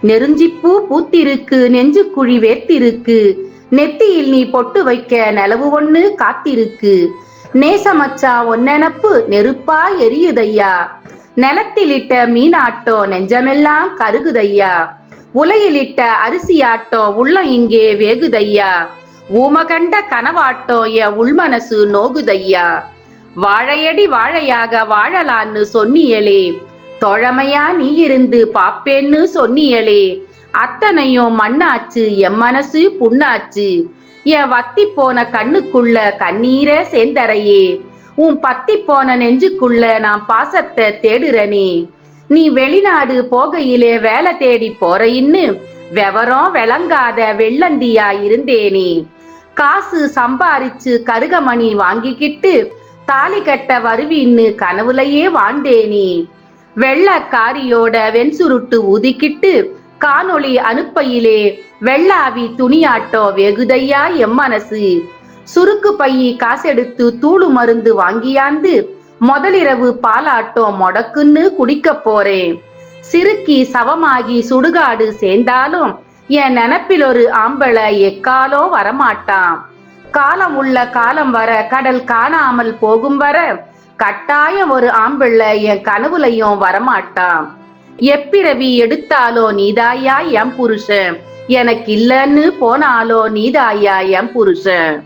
நெருஞ்சிப்பூ பூத்திருக்கு, நெஞ்சு குழி வேர்த்திருக்கு, நெத்தியில் நீ பொட்டு வைக்க நிலவு ஒண்ணு காத்திருக்கு. நேசமச்சா ஒன்னெனப்பு நெருப்பா எரியுதையா, நிலத்திலிட்ட மீனாட்டோ நெஞ்சமெல்லாம் கருகுதையா, உலையிலிட்ட அரிசியாட்டோ உள்ள இங்கே வேகுதையா, ஊமகண்ட கனவாட்டோ என் உள்மனசு நோகுதையா. வாழையடி வாழையாக வாழலான்னு சொன்னியலே, தோழமையா நீ இருந்து பாப்பேன்னு சொன்னியலே, அத்தனையும் மண்ணாச்சு என் மனசு புண்ணாச்சு. என் வத்தி போன கண்ணுக்குள்ள கண்ணீரை சேர்ந்தரையே, உன் பத்தி போன நெஞ்சுக்குள்ள நான் பாசத்தை தேடுறனே. நீ வெளிநாடு போகையிலே வேலை தேடி போறையின்னு விவரம் விளங்காத வெள்ளந்தியா இருந்தேனே. காசு சம்பாரிச்சு கருகமணி வாங்கிக்கிட்டு தாலி கட்ட வருவின்னு கனவுலையே வாழ்ந்தேனே. வெள்ளக்காரியோட வெண்சுருட்டு ஊதிக்கிட்டு காணொளி அனுப்பையிலே வெள்ளாவி துணியாட்டோ வெகுதையா எம் மனசு. சுருக்கு பையி காசெடுத்து தூளு மருந்து வாங்கியாந்து முதலிரவு பாலாட்டோ மொடக்குன்னு குடிக்க போறேன். சிறுக்கி சவமாகி சுடுகாடு சேர்ந்தாலும் என் நினப்பில் ஒரு ஆம்பளை எக்காலோ வரமாட்டான். காலம் உள்ள காலம் வர கடல் காணாமல் போகும் வர கட்டாயம் ஒரு ஆம்பிள்ளை என் கனவுலையும் வரமாட்டான். எப்பிறவி எடுத்தாலோ நீதாயா என் புருஷன், எனக்கு இல்லன்னு போனாலோ நீதாயா என் புருஷன்.